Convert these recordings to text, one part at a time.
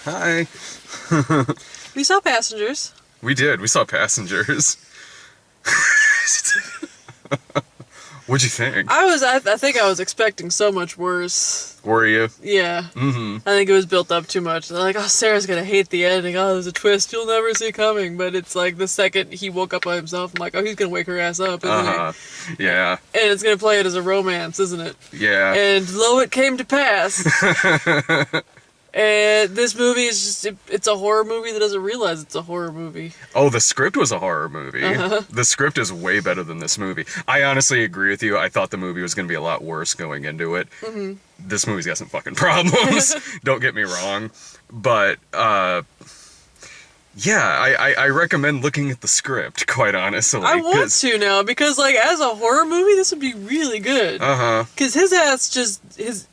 Hi. We saw Passengers. We did. We saw Passengers. What'd you think? I think I was expecting so much worse. Were you? Yeah. Mm-hmm. I think it was built up too much. They're like, oh, Sarah's gonna hate the ending. Oh, there's a twist you'll never see coming. But it's like the second he woke up by himself, I'm like, oh, he's gonna wake her ass up, isn't he? Yeah. And it's gonna play it as a romance, isn't it? Yeah. And lo, it came to pass. And this movie is just, it's a horror movie that doesn't realize it's a horror movie. Oh, the script was a horror movie. Uh-huh. The script is way better than this movie. I honestly agree with you. I thought the movie was going to be a lot worse going into it. Mm-hmm. This movie's got some fucking problems. Don't get me wrong. But, yeah, I recommend looking at the script, quite honestly. I want to now, because, like, as a horror movie, this would be really good. Uh-huh. Because his ass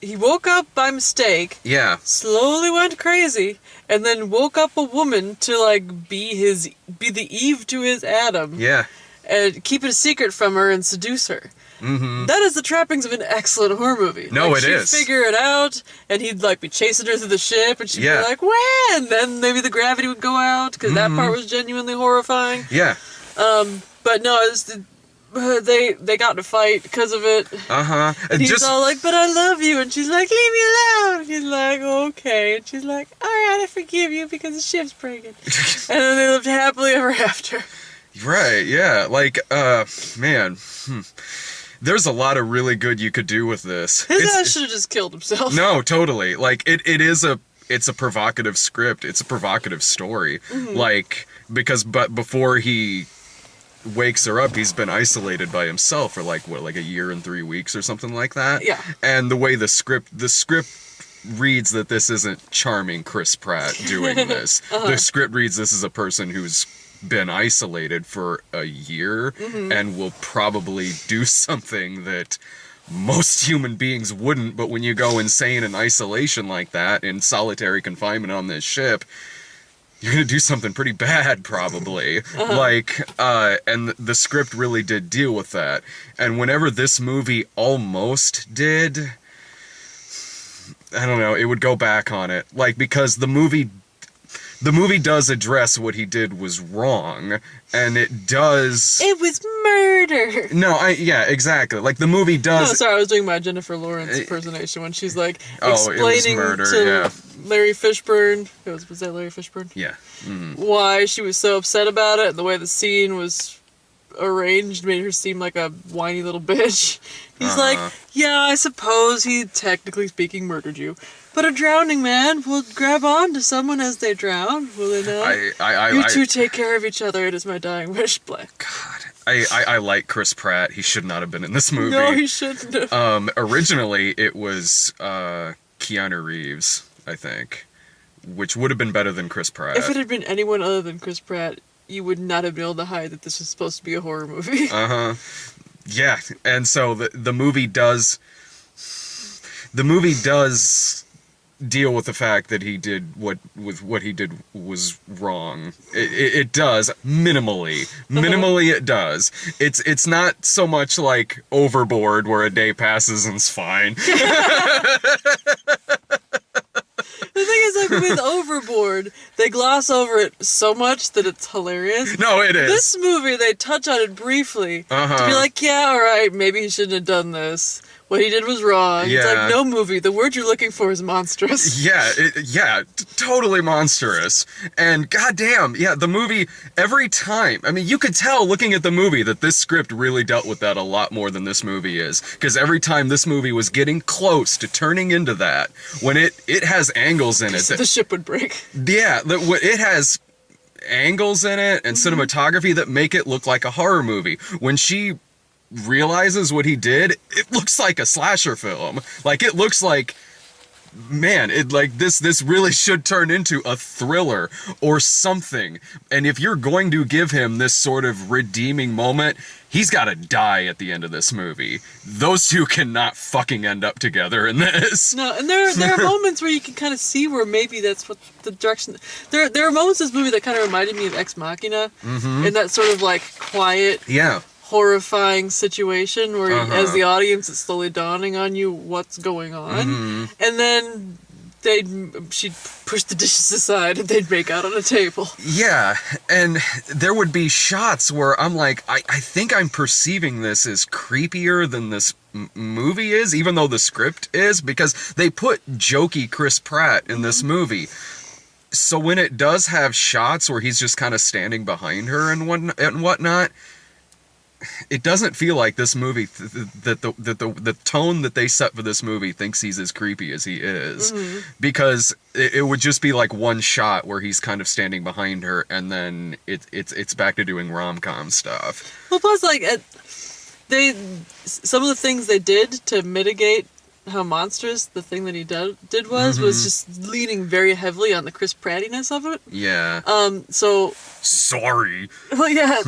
he woke up by mistake, Yeah. slowly went crazy, and then woke up a woman to, like, be the Eve to his Adam. Yeah. And keep it a secret from her and seduce her. Mm-hmm. That is the trappings of an excellent horror movie. No, like, it is. She'd figure it out, and he'd, like, be chasing her through the ship, and she'd Yeah. be like, "When?" And then maybe the gravity would go out, because that part was genuinely horrifying. Yeah. But no, they got in a fight because of it. Uh-huh. And he's all like, "But I love you," and she's like, "Leave me alone." He's like, "Okay," and she's like, "All right, I forgive you because the ship's breaking." And then they lived happily ever after. Right, yeah. Like, man. There's a lot of really good you could do with this. His ass should have just killed himself. No, totally. Like, it's a provocative script. It's a provocative story. Mm-hmm. Like, but before he wakes her up, he's been isolated by himself for like a year and 3 weeks or something like that. Yeah. And the way the script reads that this isn't charming Chris Pratt doing this. Uh-huh. The script reads this is a person who's been isolated for a year and will probably do something that most human beings wouldn't, but when you go insane in isolation like that, in solitary confinement on this ship, you're gonna do something pretty bad, probably. And the script really did deal with that. And whenever this movie almost did, I don't know, it would go back on it. Like, because the movie does address what he did was wrong, and it does... It was murder! No, yeah, exactly. Like, the movie does... No, sorry, I was doing my Jennifer Lawrence impersonation when she's, like, Oh, it was explaining murder, to yeah. Larry Fishburne... Was that Larry Fishburne? Yeah. Mm-hmm. Why she was so upset about it, and the way the scene was arranged made her seem like a whiny little bitch. He's like, yeah, I suppose he, technically speaking, murdered you. But a drowning man will grab on to someone as they drown, will they not? You two take care of each other, it is my dying wish, Black. God, I like Chris Pratt. He should not have been in this movie. No, he shouldn't have. Originally, it was Keanu Reeves, I think, which would have been better than Chris Pratt. If it had been anyone other than Chris Pratt, you would not have been able to hide that this was supposed to be a horror movie. Uh-huh. Yeah, and so the movie does... The movie does deal with the fact that he did what he did was wrong. It does minimally. Minimally, it does. It's not so much like Overboard, where a day passes and it's fine. The thing is, like, with Overboard, they gloss over it so much that it's hilarious. No, it is. This movie, they touch on it briefly to be like, yeah, alright, maybe he shouldn't have done this. What he did was wrong. Yeah. It's like, no movie, the word you're looking for is monstrous. Yeah, totally monstrous. And goddamn, yeah, the movie, every time, I mean, you could tell looking at the movie that this script really dealt with that a lot more than this movie is. Because every time this movie was getting close to turning into that, when it has angles in it. The ship would break. Yeah, it has angles in it and cinematography that make it look like a horror movie. When she realizes what he did, it looks like a slasher film. Like, it looks like, man, this really should turn into a thriller or something. And if you're going to give him this sort of redeeming moment, he's got to die at the end of this movie. Those two cannot fucking end up together in this. No, and there are moments where you can kind of see where maybe that's what the direction... There are moments in this movie that kind of reminded me of Ex Machina, in that sort of, like, quiet... Yeah. horrifying situation where as the audience it's slowly dawning on you what's going on, and then she'd push the dishes aside and they'd make out on a table. Yeah, and there would be shots where I'm like, I think I'm perceiving this as creepier than this movie is, even though the script is, because they put jokey Chris Pratt in this movie. So when it does have shots where he's just kind of standing behind her and whatnot, it doesn't feel like this movie, that the tone that they set for this movie thinks he's as creepy as he is. Because it would just be like one shot where he's kind of standing behind her, and then it's back to doing rom-com stuff. Well, plus, like, some of the things they did to mitigate how monstrous the thing that he did was just leaning very heavily on the Chris Prattiness of it. Yeah. So... Sorry. Well, yeah.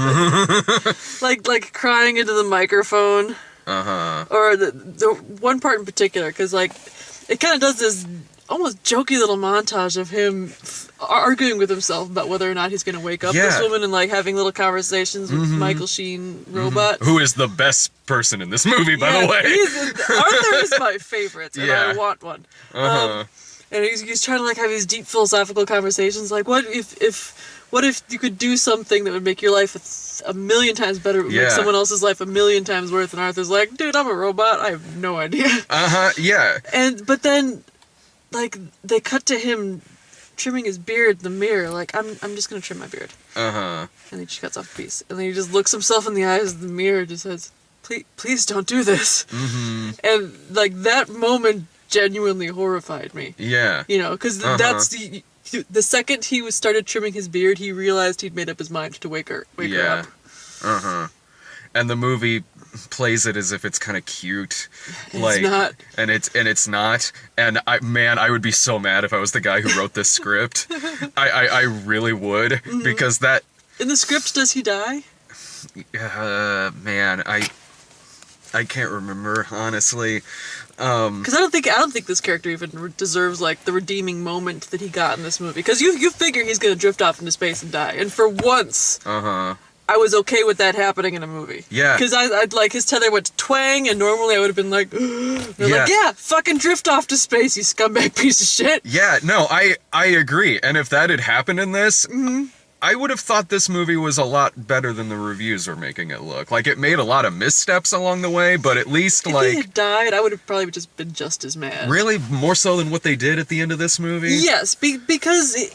like crying into the microphone. Uh-huh. Or the one part in particular, because, like, it kind of does this almost jokey little montage of him arguing with himself about whether or not he's going to wake up this woman, and, like, having little conversations with Michael Sheen, Robot. Who is the best person in this movie, by the way. Arthur is my favorite, and I want one. Uh-huh. And he's trying to, like, have these deep philosophical conversations, like, what if you could do something that would make your life a million times better, would make someone else's life a million times worse? And Arthur's like, dude, I'm a robot, I have no idea. Yeah. But then, like, they cut to him trimming his beard in the mirror, like, I'm just gonna trim my beard. And then he just cuts off a piece. And then he just looks himself in the eyes of the mirror and just says, please don't do this. And, like, that moment genuinely horrified me. Yeah. You know, because that's the second he started trimming his beard, he realized he'd made up his mind to wake her up. And the movie plays it as if it's kind of cute, It's not. And it's not. And I would be so mad if I was the guy who wrote this script. I really would, because that. In the script, does he die? Man, I can't remember, honestly. Because I don't think this character even deserves, like, the redeeming moment that he got in this movie. Because you figure he's gonna drift off into space and die, and for once, I was okay with that happening in a movie. Yeah. Because I'd like, his tether went to twang, and normally I would have been like, like, fucking drift off to space, you scumbag piece of shit. Yeah, no, I agree. And if that had happened in this, I would have thought this movie was a lot better than the reviews are making it look. Like, it made a lot of missteps along the way, but at least, if he had died, I would have probably just been just as mad. Really? More so than what they did at the end of this movie? Yes, because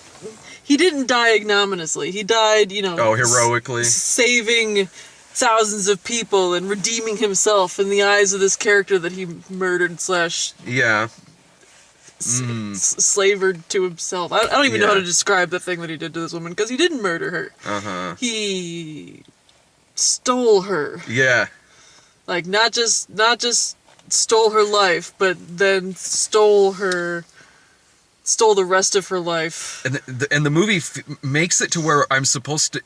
he didn't die ignominiously. He died, you know... Oh, heroically? Saving thousands of people and redeeming himself in the eyes of this character that he murdered / Yeah. slavered to himself. I don't even know how to describe the thing that he did to this woman, because he didn't murder her. He stole her. Yeah. Like, not just stole her life, but then stole the rest of her life. And the movie makes it to where I'm supposed to...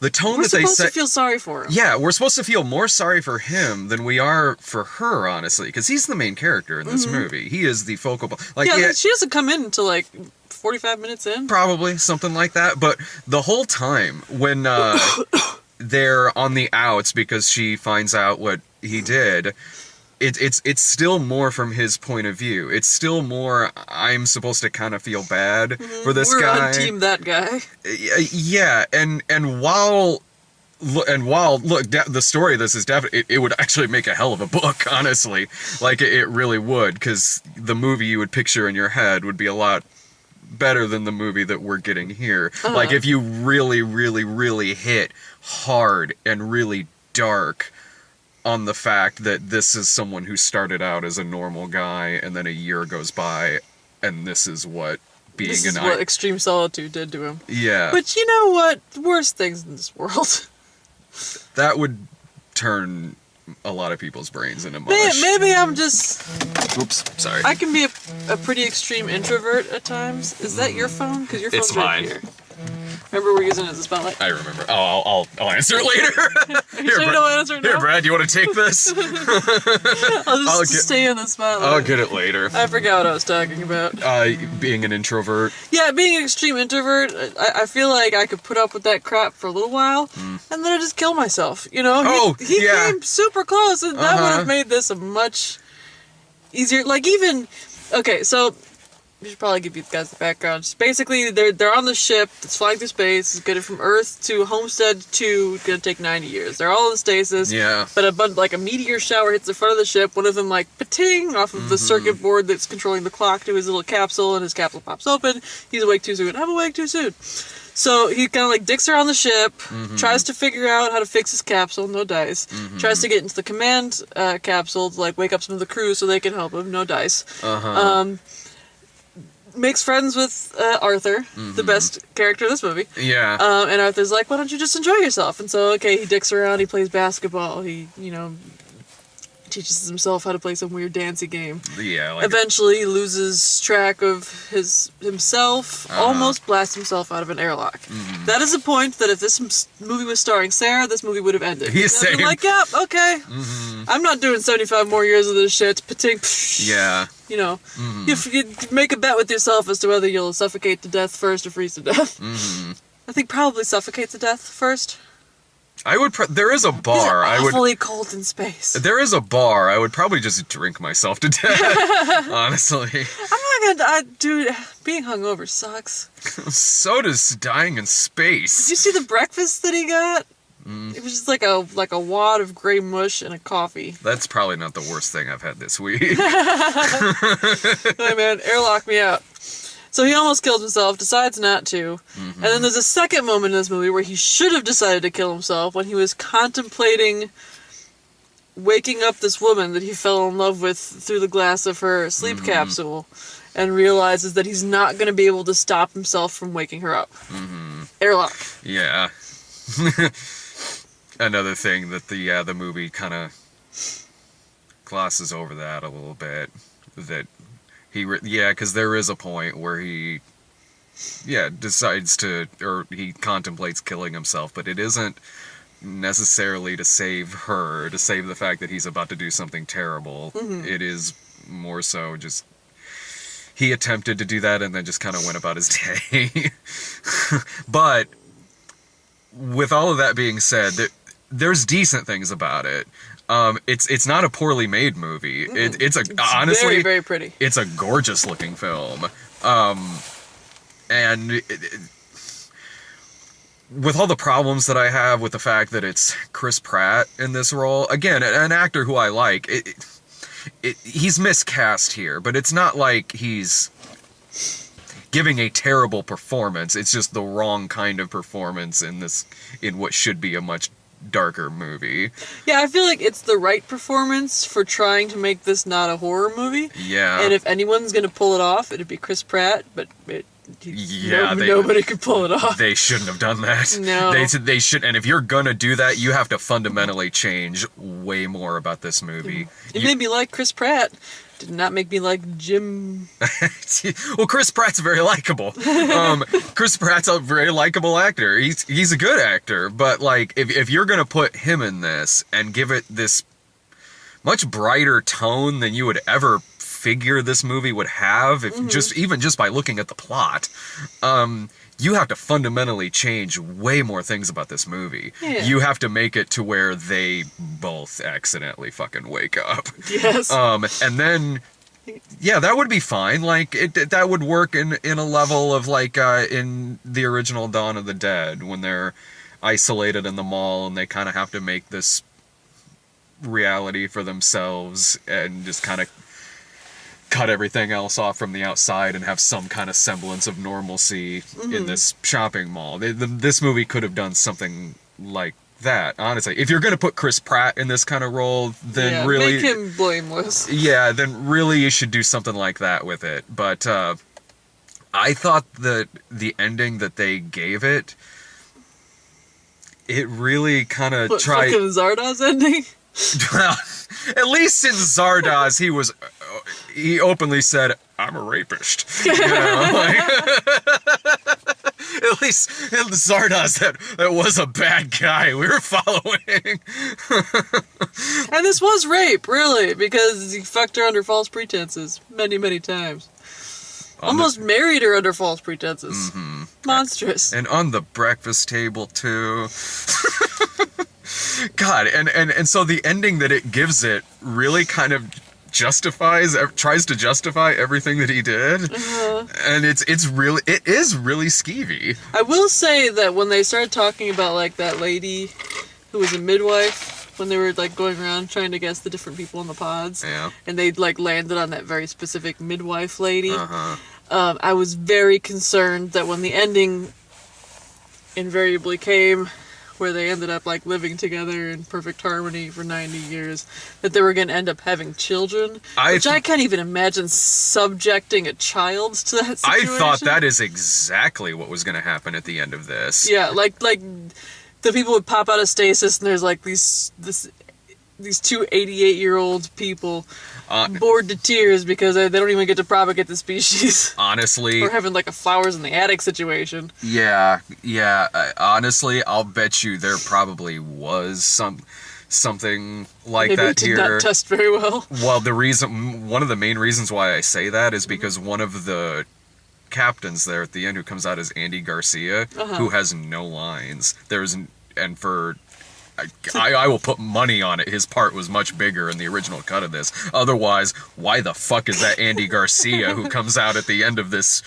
The tone that they set... We're supposed to feel sorry for him. Yeah, we're supposed to feel more sorry for him than we are for her, honestly, because he's the main character in this movie. He is the focal point. Like, she doesn't come in until, like, 45 minutes in. Probably, something like that. But the whole time, when they're on the outs because she finds out what he did... It's still more from his point of view. It's still more, I'm supposed to kind of feel bad for this guy. We're on team that guy. Yeah, and while the story of this is definitely, it would actually make a hell of a book, honestly. Like, it really would, because the movie you would picture in your head would be a lot better than the movie that we're getting here. Like, if you really, really, really hit hard and really dark on the fact that this is someone who started out as a normal guy, and then a year goes by, and this is what being this is what extreme solitude did to him. Yeah. But you know what? Worse things in this world. That would turn a lot of people's brains into mush. Maybe I'm just... Oops, sorry. I can be a pretty extreme introvert at times. Is that your phone? Because your phone's right here. Remember we're using it as a spotlight? I remember. Oh, I'll answer it later. Here, Brad, you want to take this? I'll just stay in the spotlight. I'll get it later. I forgot what I was talking about. Being an introvert. Yeah, being an extreme introvert, I feel like I could put up with that crap for a little while, and then I just kill myself, you know? He came super close, and that would have made this a much easier... Like, even... Okay, so... we should probably give you guys the background. Just basically, they're on the ship that's flying through space. It's getting from Earth to Homestead 2. It's gonna take 90 years. They're all in stasis. Yeah. But a meteor shower hits the front of the ship. One of them like pating off of the circuit board that's controlling the clock to his little capsule, and his capsule pops open. He's awake too soon. I'm awake too soon. So he kind of like dicks around the ship, tries to figure out how to fix his capsule, no dice. Tries to get into the command capsule to like wake up some of the crew so they can help him, no dice. Makes friends with Arthur, the best character in this movie. Yeah. And Arthur's like, why don't you just enjoy yourself? And so, okay, he dicks around, he plays basketball, he, teaches himself how to play some weird dancey game. Yeah. Like, Eventually loses track of himself, almost blasts himself out of an airlock. That is a point that if this movie was starring Sarah, this movie would have ended. He's I'd be like, yeah, okay. I'm not doing 75 more years of this shit. Pating, yeah. You make a bet with yourself as to whether you'll suffocate to death first or freeze to death. I think probably suffocate to death first. I would. There is a bar. It's I would. awfully cold in space. There is a bar. I would probably just drink myself to death. Honestly. I'm not gonna. Dude, being hungover sucks. So does dying in space. Did you see the breakfast that he got? It was just like a wad of gray mush and a coffee. That's probably not the worst thing I've had this week. Hey man, airlock me out. So he almost kills himself, decides not to. And then there's a second moment in this movie where he should have decided to kill himself when he was contemplating waking up this woman that he fell in love with through the glass of her sleep capsule, and realizes that he's not going to be able to stop himself from waking her up. Airlock. Yeah. Another thing that the movie kind of glosses over that a little bit, that because there is a point where he decides to, or he contemplates killing himself, but it isn't necessarily to save her, to save the fact that he's about to do something terrible. It is more so just he attempted to do that and then just kind of went about his day. But with all of that being said, there's decent things about it. It's not a poorly made movie. It's honestly very, very pretty. It's a gorgeous looking film. And with all the problems that I have with the fact that it's Chris Pratt in this role, again, an actor who I like, he's miscast here, but it's not like he's giving a terrible performance. It's just the wrong kind of performance in what should be a much darker movie. Yeah, I feel like it's the right performance for trying to make this not a horror movie. Yeah. And if anyone's gonna pull it off, it'd be Chris Pratt, but nobody could pull it off. They shouldn't have done that. No. They should, and if you're gonna do that, you have to fundamentally change way more about this movie. It made me like Chris Pratt. Did not make me like Jim. Well, Chris Pratt's very likable. Chris Pratt's a very likable actor. He's a good actor, but like if you're gonna put him in this and give it this much brighter tone than you would ever figure this movie would have, if just by looking at the plot, you have to fundamentally change way more things about this movie. Yeah. You have to make it to where they both accidentally fucking wake up. Yes. And then, yeah, that would be fine. Like, that would work in a level of, like, in the original Dawn of the Dead, when they're isolated in the mall and they kind of have to make this reality for themselves and just kind of cut everything else off from the outside and have some kind of semblance of normalcy in this shopping mall. This movie could have done something like that, honestly. If you're going to put Chris Pratt in this kind of role, then really... make him blameless. Yeah, then really you should do something like that with it. But I thought that the ending that they gave it really kind of tried... Fucking Zardoz ending? Well, at least in Zardoz, he openly said, "I'm a rapist." You know, like, at least in Zardoz, that was a bad guy we were following. And this was rape, really, because he fucked her under false pretenses many, many times. Almost married her under false pretenses. Monstrous. And on the breakfast table, too. God, and so the ending that it gives it really kind of tries to justify everything that he did, and it is really skeevy. I will say that when they started talking about like that lady who was a midwife, when they were like going around trying to guess the different people in the pods, Yeah. and they like landed on that very specific midwife lady, Uh-huh. I was very concerned that when the ending invariably came, where they ended up like living together in perfect harmony for 90 years, that they were going to end up having children, which I can't even imagine subjecting a child to that situation. I thought that is exactly what was going to happen at the end of this. Yeah, like the people would pop out of stasis and there's like these two 88-year-old people bored to tears because they don't even get to propagate the species. Honestly. Or having like a flowers in the attic situation. Yeah. Honestly, I'll bet you there probably was something like Maybe that it did here. not test very well. Well, one of the main reasons why I say that is because one of the captains there at the end, who comes out as Andy Garcia, who has no lines. I will put money on it. His part was much bigger in the original cut of this. Otherwise, why the fuck is that Andy Garcia who comes out at the end of this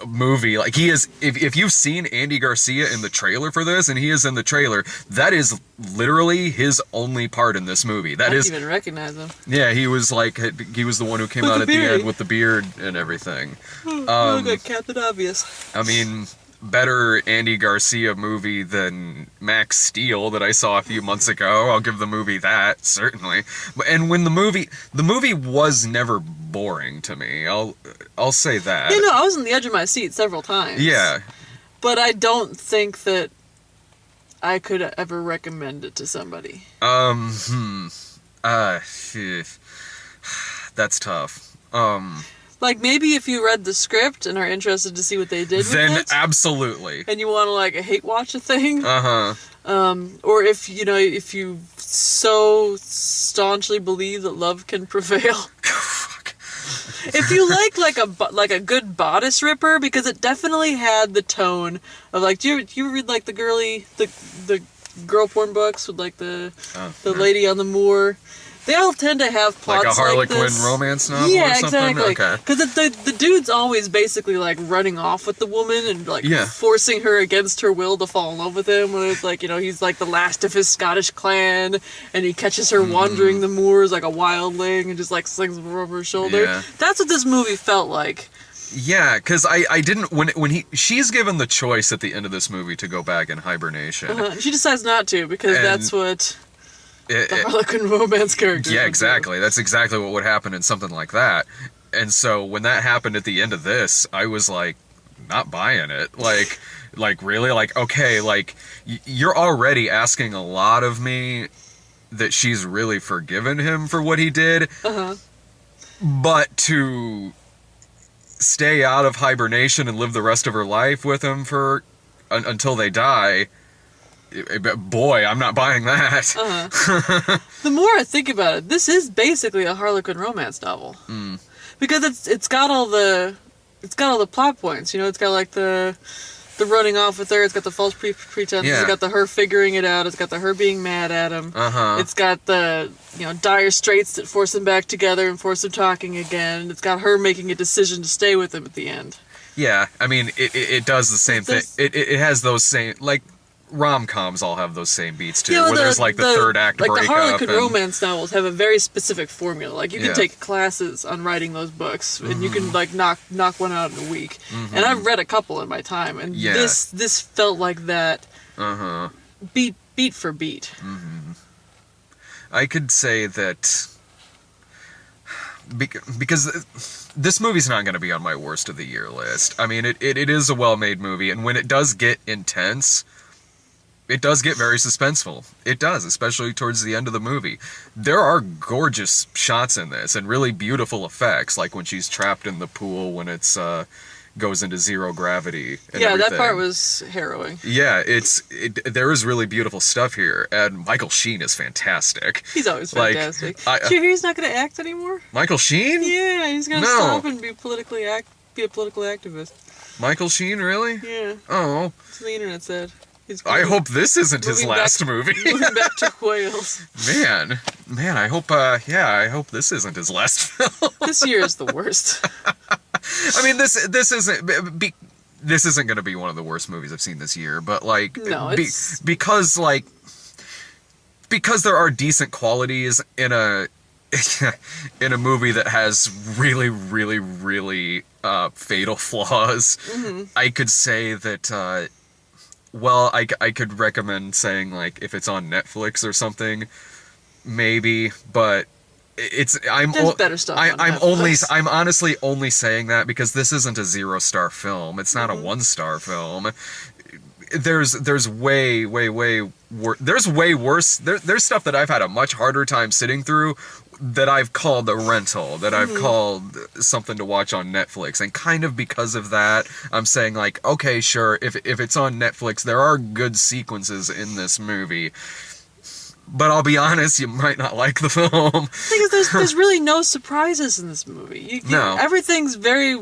movie? Like, he is, if you've seen Andy Garcia in the trailer for this, and he is in the trailer, that is literally his only part in this movie. I didn't even recognize him. Yeah, he was the one who came With out the at the beard. end with the beard and everything. Look like Captain Obvious. I mean, better Andy Garcia movie than Max Steel that I saw a few months ago. I'll give the movie that, certainly. And when the movie was never boring to me. I'll say that. You know, I was on the edge of my seat several times. Yeah. But I don't think that I could ever recommend it to somebody. That's tough. Like, maybe if you read the script and are interested to see what they did with Then it, absolutely. and you want to, like, hate watch a thing, Uh-huh. or if you so staunchly believe that love can prevail. If you like a good bodice ripper, because it definitely had the tone of, like, do you read, like, the girl porn books with, like, the lady on the moor? They all tend to have plots Like a Harlequin this. romance novel Yeah, or something? exactly. Okay. Because the dude's always basically, like, running off with the woman and, like, Yeah. forcing her against her will to fall in love with him. Where it's like, he's, like, the last of his Scottish clan, and he catches her wandering the moors like a wildling and just, like, slings them over her shoulder. Yeah. That's what this movie felt like. Yeah, because I didn't she's given the choice at the end of this movie to go back in hibernation. She decides not to, because And that's what the Harlequin romance character Yeah, would exactly. That's exactly what would happen in something like that. And so when that happened at the end of this, I was like, not buying it. Like really? Like, okay, like, you're already asking a lot of me that she's really forgiven him for what he did. But to stay out of hibernation and live the rest of her life with him for until they die, boy, I'm not buying that. The more I think about it, this is basically a Harlequin romance novel. Because it's got all the plot points. It's got, like, the running off with her. It's got the false pretenses. Yeah. It's got the her figuring it out. It's got the her being mad at him. It's got the dire straits that force them back together and force them talking again. It's got her making a decision to stay with him at the end. Yeah, I mean, it does the same thing. It has those same, like, rom-coms all have those same beats too, where there's, like, the third act like breakup. the Harlequin romance novels have a very specific formula. Like, you can Yeah. take classes on writing those books, and you can, like, knock one out in a week. And I've read a couple in my time, and Yeah. this felt like that, beat for beat. I could say that because this movie's not going to be on my worst of the year list. I mean, it is a well-made movie, and when it does get intense, it does get very suspenseful. It does, especially towards the end of the movie. There are gorgeous shots in this and really beautiful effects, like when she's trapped in the pool when it's goes into zero gravity and Yeah, everything. that part was harrowing. Yeah, there is really beautiful stuff here, and Michael Sheen is fantastic. He's always Like, fantastic. Did you hear he's not going to act anymore? Michael Sheen? Yeah, he's going to No. stop and be a political activist. Michael Sheen, really? Yeah, Oh, that's what the internet said. He's I hope this isn't his moving last back- movie. Moving back to Wales. Man, I hope, I hope this isn't his last film. This year is the worst. I mean, this isn't going to be one of the worst movies I've seen this year, but like, No, it's- because there are decent qualities in a in a movie that has really, really, really fatal flaws. Mm-hmm. I could say that. Well, I could recommend saying like if it's on Netflix or something, maybe, but There's better stuff on Netflix. I'm honestly only saying that because this isn't a 0-star film. It's not a 1-star film. There's way worse. There's stuff that I've had a much harder time sitting through that I've called a rental, that I've called something to watch on Netflix. And kind of because of that, I'm saying like, okay, sure, if it's on Netflix, there are good sequences in this movie. But I'll be honest, you might not like the film. Because there's really no surprises in this movie. No. Everything's very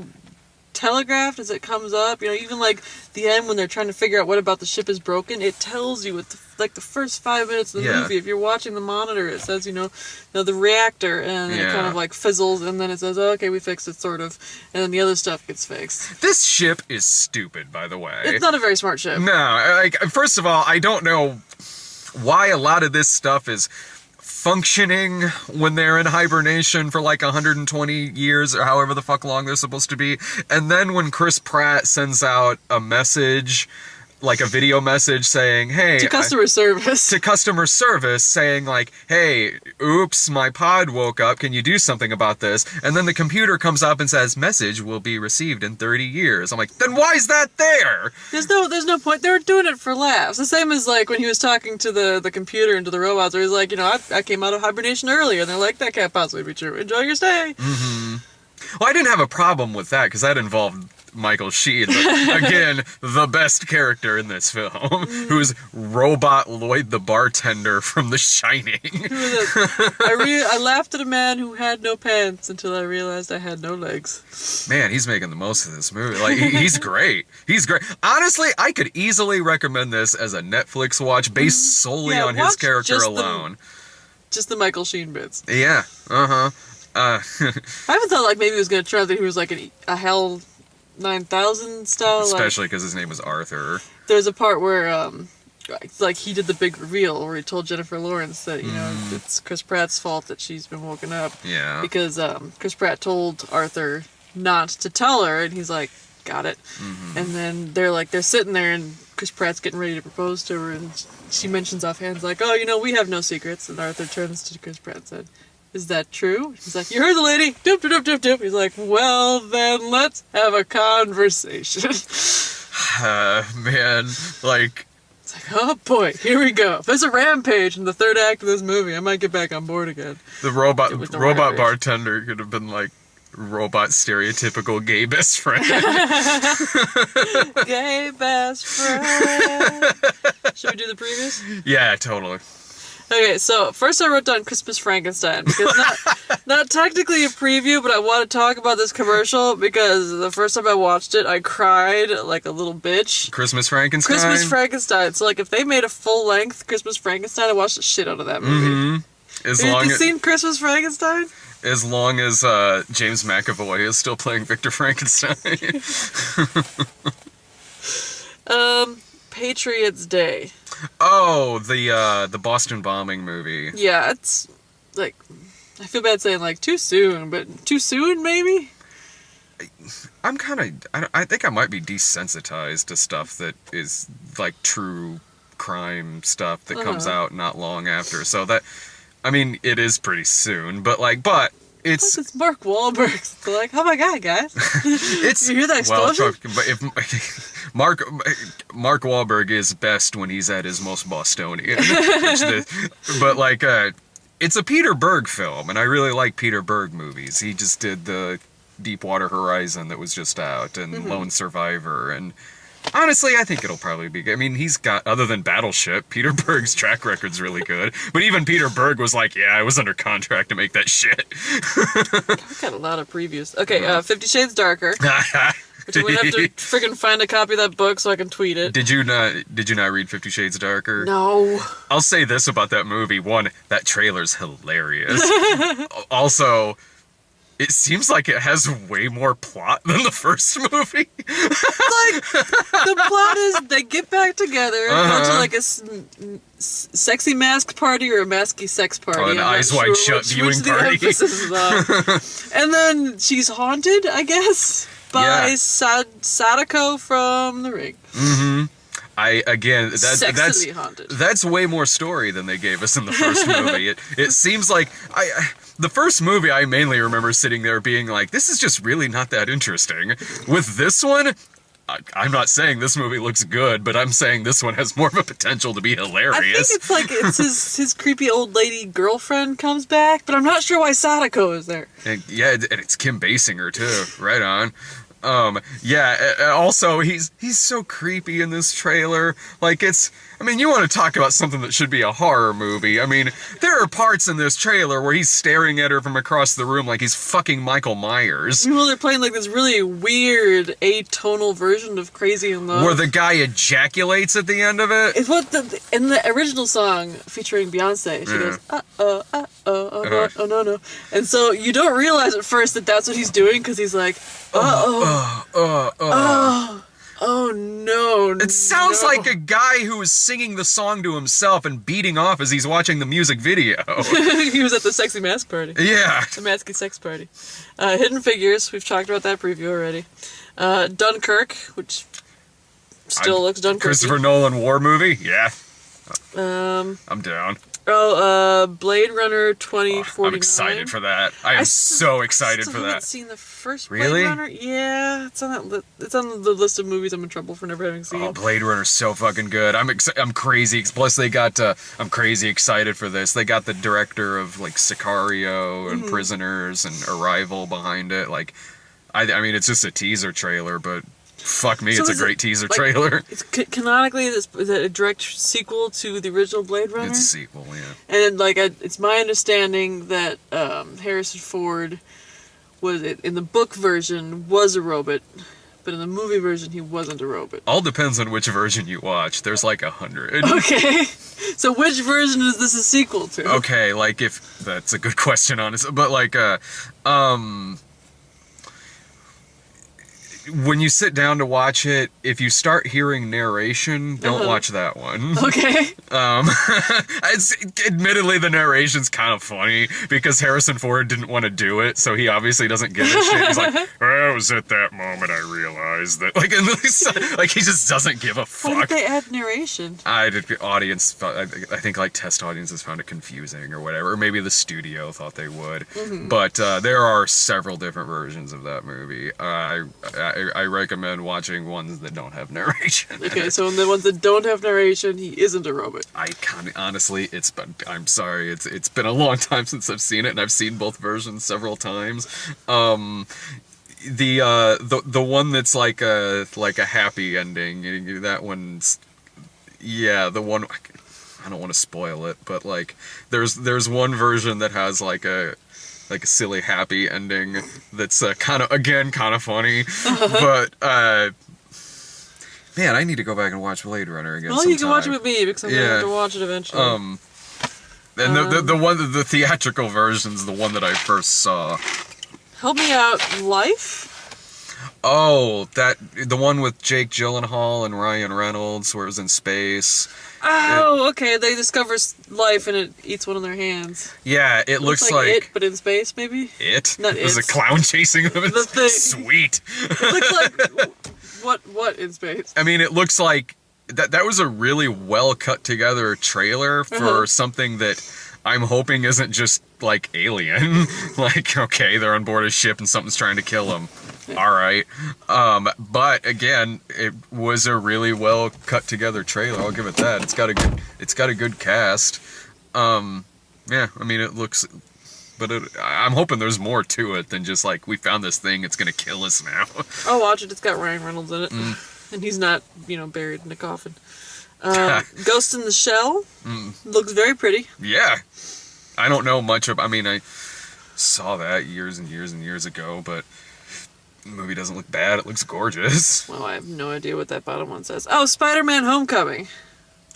telegraphed as it comes up. Even like the end when they're trying to figure out what about the ship is broken, it tells you with the first 5 minutes of the movie. If you're watching the monitor, it says the reactor, and then it kind of like fizzles, and then it says, oh, okay, we fixed it, sort of, and then the other stuff gets fixed. This ship is stupid, by the way. It's not a very smart ship. No, like, first of all, I don't know why a lot of this stuff is functioning when they're in hibernation for like 120 years or however the fuck long they're supposed to be. And then when Chris Pratt sends out a message, like a video message saying, hey, To customer service saying like, hey, oops, my pod woke up, can you do something about this? And then the computer comes up and says, message will be received in 30 years. I'm like, then why is that there? There's no point. They were doing it for laughs. The same as like when he was talking to the computer and to the robots, where he's like, I came out of hibernation earlier, and they're like, that can't possibly be true. Enjoy your stay. Well, I didn't have a problem with that because that involved Michael Sheen, again, the best character in this film, who's Robot Lloyd the bartender from The Shining. I laughed at a man who had no pants until I realized I had no legs. Man, he's making the most of this movie. Like, he's great. He's great. Honestly, I could easily recommend this as a Netflix watch based solely on his character alone. Just the Michael Sheen bits. Yeah. I even thought like maybe he was going to try that he was like a Hell 9000 style. Especially because his name was Arthur. There's a part where like he did the big reveal where he told Jennifer Lawrence that it's Chris Pratt's fault that she's been woken up. Yeah. Because Chris Pratt told Arthur not to tell her, and he's like, got it. And then they're sitting there, and Chris Pratt's getting ready to propose to her, and she mentions offhand like, oh, we have no secrets. And Arthur turns to Chris Pratt and said, is that true? He's like, you heard the lady. Doop, doop, doop, doop. He's like, well, then let's have a conversation. Man, like... It's like, oh boy, here we go. If there's a rampage in the third act of this movie, I might get back on board again. The robot bartender could have been like robot stereotypical gay best friend. Gay best friend. Should we do the previews? Yeah, totally. Okay, so first I wrote down Christmas Frankenstein, because not technically a preview, but I want to talk about this commercial because the first time I watched it, I cried like a little bitch. Christmas Frankenstein? Christmas Frankenstein. So like if they made a full-length Christmas Frankenstein, I watched the shit out of that movie. Have you seen Christmas Frankenstein? As long as James McAvoy is still playing Victor Frankenstein. Patriots Day. Oh, the Boston bombing movie. Yeah, it's like, I feel bad saying like too soon, but too soon maybe? I'm kind of, I think I might be desensitized to stuff that is like true crime stuff that comes out not long after. So that, I mean, it is pretty soon, but it's Mark Wahlberg. They're like, oh my god, guys! You hear that explosion? Well, but if Mark Wahlberg is best when he's at his most Bostonian. It's a Peter Berg film, and I really like Peter Berg movies. He just did the Deepwater Horizon that was just out, and Lone Survivor, and honestly, I think it'll probably be good. I mean, he's got, other than Battleship, Peter Berg's track record's really good. But even Peter Berg was like, yeah, I was under contract to make that shit. I've got a lot of previews. Okay, 50 Shades Darker. which I'm gonna have to friggin' find a copy of that book so I can tweet it. Did you not read 50 Shades Darker? No. I'll say this about that movie. One, that trailer's hilarious. Also, it seems like it has way more plot than the first movie. Like, the plot is they get back together, go to like a sexy masked party or a masky sex party. Oh, an Eyes Wide Shut viewing the party. emphasis is on. And then she's haunted, I guess, by Sadako from The Ring. Mm-hmm. Sexily haunted. That's way more story than they gave us in the first movie. It seems like the first movie I mainly remember sitting there being like, this is just really not that interesting. With this one, I'm not saying this movie looks good, but I'm saying this one has more of a potential to be hilarious. I think it's like his creepy old lady girlfriend comes back, but I'm not sure why Sadako is there. And it's Kim Basinger too. Right on. Also he's so creepy in this trailer. Like you want to talk about something that should be a horror movie. I mean, there are parts in this trailer where he's staring at her from across the room like he's fucking Michael Myers. Well, they're playing like this really weird atonal version of Crazy in Love. Where the guy ejaculates at the end of it. It's what in the original song featuring Beyonce, she goes, oh no. And so you don't realize at first that that's what he's doing because he's like, oh no. It sounds like a guy who is singing the song to himself and beating off as he's watching the music video. He was at the sexy mask party. Yeah. The masky sex party. Hidden Figures, we've talked about that preview already. Dunkirk, which still looks Dunkirk. Christopher Nolan war movie? Yeah. I'm down. Blade Runner 2049. I'm excited for that. I am so excited for that. I haven't seen the first Really? Blade Runner. Yeah, it's on that. It's on the list of movies I'm in trouble for never having seen. Oh, Blade Runner's so fucking good. I'm crazy. Plus, they got. I'm crazy excited for this. They got the director of like Sicario and Prisoners and Arrival behind it. Like, I mean, it's just a teaser trailer, but. Fuck me, it's a great teaser trailer. It's canonically, is it a direct sequel to the original Blade Runner? It's a sequel, yeah. And it's my understanding that Harrison Ford was in the book version was a robot, but in the movie version he wasn't a robot. All depends on which version you watch. There's like 100. Okay, so which version is this a sequel to? Okay, like if that's a good question, honestly, but like when you sit down to watch it, if you start hearing narration, don't watch that one. Okay. Admittedly, the narration's kind of funny because Harrison Ford didn't want to do it, so he obviously doesn't give a shit. He's like, it was at that moment I realized that. Like he just doesn't give a fuck. Why did they add narration? I think like test audiences found it confusing or whatever, or maybe the studio thought they would. But there are several different versions of that movie. I recommend watching ones that don't have narration. Okay, so in the ones that don't have narration, he isn't a robot. Honestly, I'm sorry, it's been a long time since I've seen it, and I've seen both versions several times. The one that's like a happy ending, that one's, yeah, the one, I don't want to spoil it, but like there's one version that has like a silly happy ending that's kind of funny. But man, I need to go back and watch Blade Runner again. Well, you can watch it with me because I'm gonna have to watch it eventually. And the theatrical version's the one that I first saw. Help me out, Life? Oh, the one with Jake Gyllenhaal and Ryan Reynolds, where it was in space. Oh, okay. They discover life and it eats one of their hands. Yeah, it looks like It, but in space, maybe. It. Not There's a It. clown chasing them. The thing. Sweet. It looks like what in space? I mean, it looks like that was a really well cut together trailer for something that I'm hoping isn't just like Alien. Like, okay, they're on board a ship and something's trying to kill them. All right. But again, it was a really well cut together trailer. I'll give it that. It's got a good cast. Yeah, I mean, it looks, but I'm hoping there's more to it than just like, we found this thing, it's gonna kill us now. I'll watch it. It's got Ryan Reynolds in it. And he's not, buried in a coffin. Ghost in the Shell looks very pretty. Yeah. I don't know much I mean, I saw that years and years and years ago, but The movie doesn't look bad. It looks gorgeous. Well, I have no idea what that bottom one says. Oh, Spider-Man Homecoming.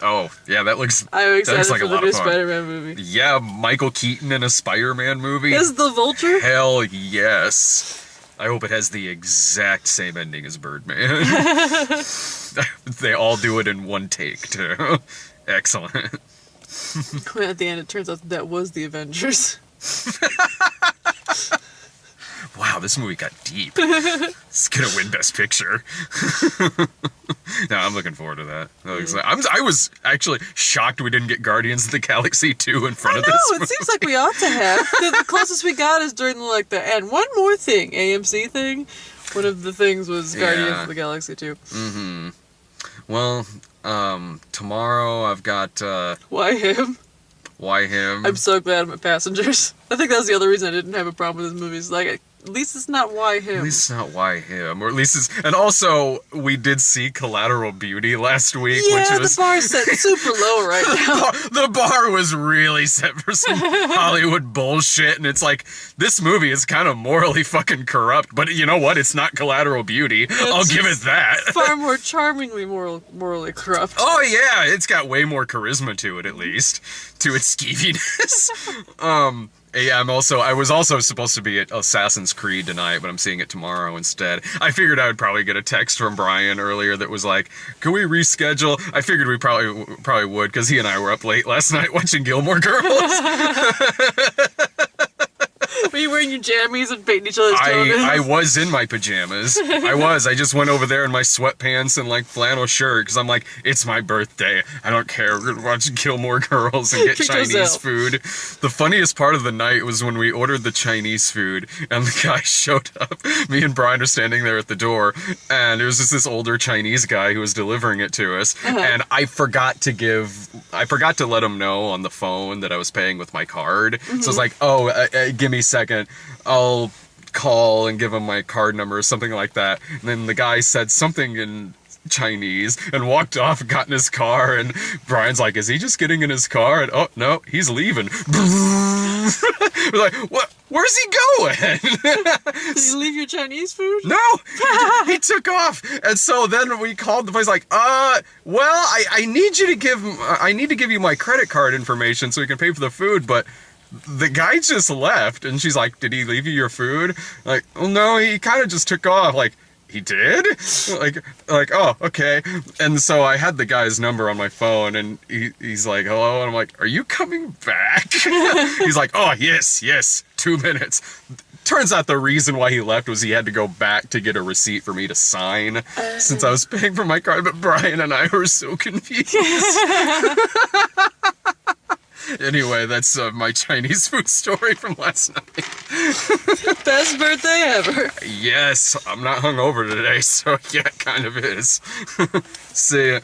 Oh, yeah, that looks... I'm excited looks like for a the lot new of fun. Spider-Man movie. Yeah, Michael Keaton in a Spider-Man movie. Is the Vulture? Hell yes. I hope it has the exact same ending as Birdman. They all do it in one take, too. Excellent. At the end, it turns out that was the Avengers. Wow, this movie got deep. It's gonna win Best Picture. No, I'm looking forward to that. I was actually shocked we didn't get Guardians of the Galaxy 2 in front of this No, it seems like we ought to have. The closest we got is during the and one more thing, AMC thing. One of the things was Guardians Yeah. of the Galaxy 2. Mm-hmm. Well, tomorrow I've got, Why him? Why Him? I'm so glad I'm at Passengers. I think that's the other reason I didn't have a problem with this movie. It's like, at least it's not Why him. At least it's not Why Him, or at least it's... And also, we did see Collateral Beauty last week, Yeah, which was... the bar's set super low right now. The bar was really set for some Hollywood bullshit, and it's like, this movie is kind of morally fucking corrupt, but you know what? It's not Collateral Beauty. I'll give it that. Far more charmingly morally corrupt. Oh yeah, it's got way more charisma to it, at least, to its skeeviness. Yeah, I was also supposed to be at Assassin's Creed tonight, but I'm seeing it tomorrow instead. I figured I would probably get a text from Brian earlier that was like, "Can we reschedule?" I figured we probably would, because he and I were up late last night watching Gilmore Girls. Were you wearing your jammies and painting each other's toenails? I was in my pajamas. I just went over there in my sweatpants and flannel shirt because I'm like, it's my birthday. I don't care. We're gonna watch Gilmore Girls and get Treat Chinese yourself. food. The funniest part of the night was when we ordered the Chinese food and the guy showed up. Me and Brian are standing there at the door, and there was just this older Chinese guy who was delivering it to us. And I forgot to let him know on the phone that I was paying with my card. So I was like, give me a second. I'll call and give him my card number or something like that. And then the guy said something in Chinese and walked off and got in his car, and Brian's like, is he just getting in his car? And oh no, he's leaving. We're like, what? Where's he going? Did you leave your Chinese food? No, he took off. And so then we called the place like, well, I need to give you my credit card information so we can pay for the food, but the guy just left. And she's like, did he leave you your food? Like, well, no, he kind of just took off. Like, he did? Like, oh, okay. And so I had the guy's number on my phone, and he's like, hello? And I'm like, are you coming back? He's like, oh, yes, 2 minutes. Turns out the reason why he left was he had to go back to get a receipt for me to sign since I was paying for my card, but Brian and I were so confused. Anyway, that's my Chinese food story from last night. Best birthday ever. Yes, I'm not hungover today, so yeah, it kind of is. See ya.